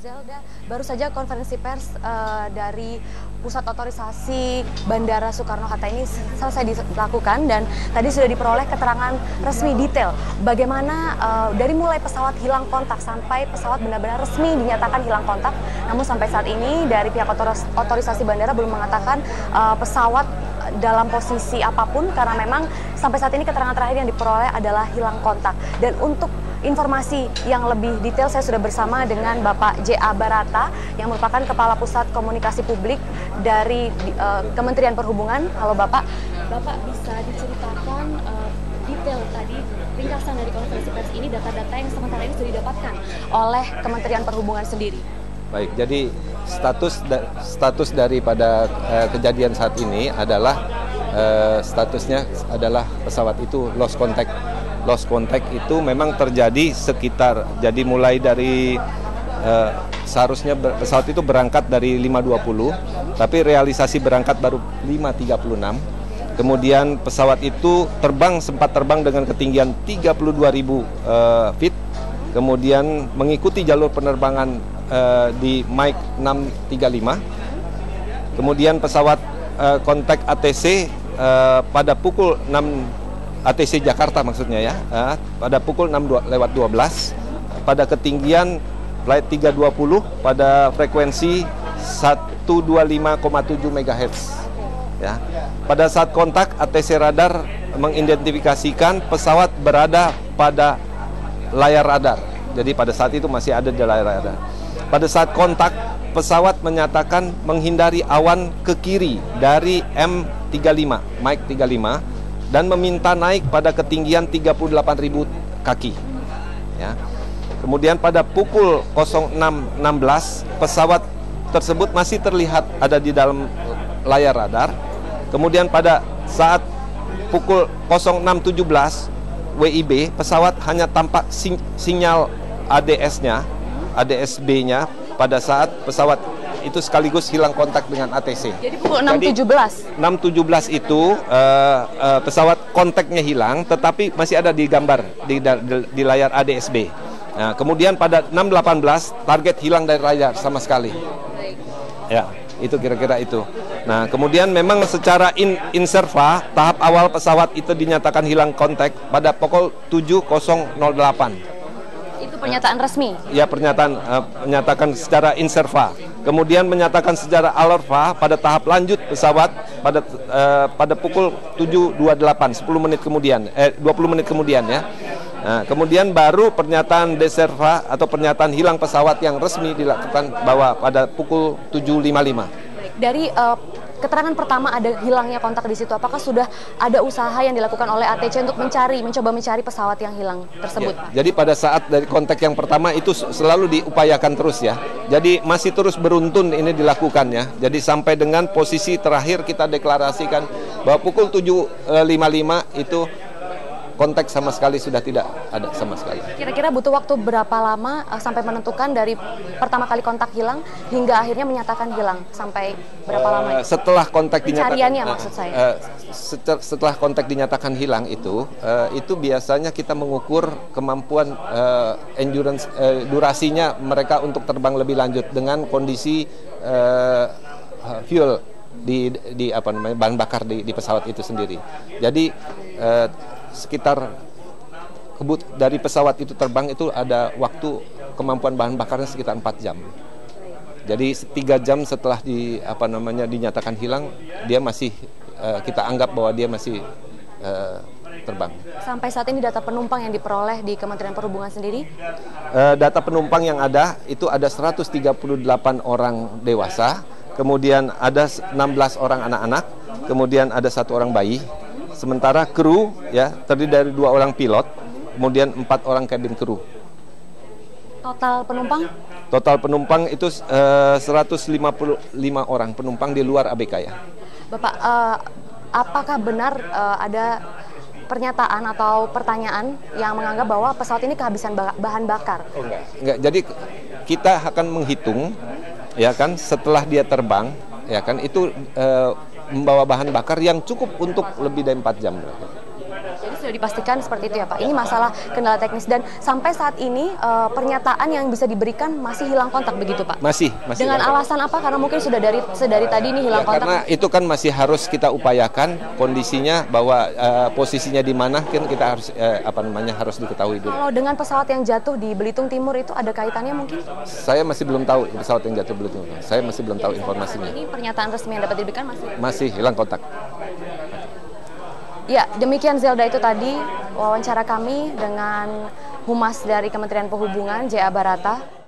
Zelda, baru saja konferensi pers dari Pusat Otorisasi Bandara Soekarno-Hatta ini selesai dilakukan, dan tadi sudah diperoleh keterangan resmi detail bagaimana dari mulai pesawat hilang kontak sampai pesawat benar-benar resmi dinyatakan hilang kontak. Namun sampai saat ini dari pihak otorisasi bandara belum mengatakan pesawat dalam posisi apapun, karena memang sampai saat ini keterangan terakhir yang diperoleh adalah hilang kontak. Dan untuk informasi yang lebih detail, saya sudah bersama dengan Bapak J.A. Barata yang merupakan Kepala Pusat Komunikasi Publik dari Kementerian Perhubungan. Halo Bapak. Bapak bisa diceritakan detail tadi, ringkasan dari konferensi pers ini, data-data yang sementara ini sudah didapatkan oleh Kementerian Perhubungan sendiri? Baik, jadi status daripada kejadian saat ini adalah statusnya adalah pesawat itu lost contact. Lost contact itu memang terjadi sekitar, jadi mulai dari seharusnya pesawat itu berangkat dari 5.20, tapi realisasi berangkat baru 5.36. Kemudian pesawat itu sempat terbang dengan ketinggian 32.000 feet, kemudian mengikuti jalur penerbangan di Mike 635. Kemudian pesawat kontak ATC pada pukul 6 ATC Jakarta maksudnya ya, pada pukul 6:12 pada ketinggian flight 320 pada frekuensi 125,7 MHz ya. Pada saat kontak ATC radar mengidentifikasikan pesawat berada pada layar radar. Jadi pada saat itu masih ada di layar radar. Pada saat kontak pesawat menyatakan menghindari awan ke kiri dari M35, Mike 35, dan meminta naik pada ketinggian 38.000 kaki. Ya. Kemudian pada pukul 06.16 pesawat tersebut masih terlihat ada di dalam layar radar. Kemudian pada saat pukul 06.17 WIB pesawat hanya tampak sinyal ADS-B-nya pada saat pesawat itu sekaligus hilang kontak dengan ATC. Jadi pukul 6.17? 6.17 itu pesawat kontaknya hilang, tetapi masih ada di gambar di layar ADS-B. Nah, kemudian pada 6.18 target hilang dari layar sama sekali. Ya, itu kira-kira itu. Nah, kemudian memang secara inserva tahap awal pesawat itu dinyatakan hilang kontak pada pukul 7.08. Itu pernyataan resmi? Ya, menyatakan secara inserva. Kemudian menyatakan secara alerva pada tahap lanjut pesawat pada pukul 7.28, 20 menit kemudian ya. Nah, kemudian baru pernyataan deserva atau pernyataan hilang pesawat yang resmi dilakukan bahwa pada pukul 7.55. Dari keterangan pertama ada hilangnya kontak di situ, apakah sudah ada usaha yang dilakukan oleh ATC untuk mencoba mencari pesawat yang hilang tersebut? Ya, jadi pada saat dari kontak yang pertama itu selalu diupayakan terus ya. Jadi masih terus beruntun ini dilakukan ya. Jadi sampai dengan posisi terakhir kita deklarasikan bahwa pukul 7.55 itu kontak sama sekali sudah tidak ada sama sekali. Kira-kira butuh waktu berapa lama sampai menentukan dari pertama kali kontak hilang hingga akhirnya menyatakan hilang, sampai berapa lama? Setelah kontak pencariannya maksud saya. Setelah kontak dinyatakan hilang itu biasanya kita mengukur kemampuan endurance durasinya mereka untuk terbang lebih lanjut dengan kondisi fuel di bahan bakar di pesawat itu sendiri. Jadi sekitar dari pesawat itu terbang itu ada waktu kemampuan bahan bakarnya sekitar 4 jam. Jadi 3 jam setelah dinyatakan hilang, dia masih kita anggap bahwa dia masih terbang. Sampai saat ini data penumpang yang diperoleh di Kementerian Perhubungan sendiri? Data penumpang yang ada itu ada 138 orang dewasa, kemudian ada 16 orang anak-anak, kemudian ada 1 orang bayi. Sementara kru ya terdiri dari 2 orang pilot, kemudian 4 orang kabin kru. Total penumpang? Total penumpang itu 155 orang penumpang di luar ABK ya. Bapak, apakah benar ada pernyataan atau pertanyaan yang menganggap bahwa pesawat ini kehabisan bahan bakar? Oh, enggak. Jadi kita akan menghitung ya kan setelah dia terbang ya kan itu membawa bahan bakar yang cukup untuk lebih dari 4 jam. Jadi sudah dipastikan seperti itu ya Pak. Ini masalah kendala teknis dan sampai saat ini pernyataan yang bisa diberikan masih hilang kontak begitu Pak. Masih Dengan alasan apa? Karena mungkin sudah dari tadi ini hilang kontak. Karena itu kan masih harus kita upayakan kondisinya bahwa posisinya di mana kan kita harus harus diketahui dulu. Kalau dengan pesawat yang jatuh di Belitung Timur itu ada kaitannya mungkin? Saya masih belum tahu pesawat yang jatuh Belitung. Saya masih belum tahu informasinya. Ini pernyataan resmi yang dapat diberikan masih hilang kontak. Ya, demikian Zelda itu tadi wawancara kami dengan Humas dari Kementerian Perhubungan, J.A. Barata.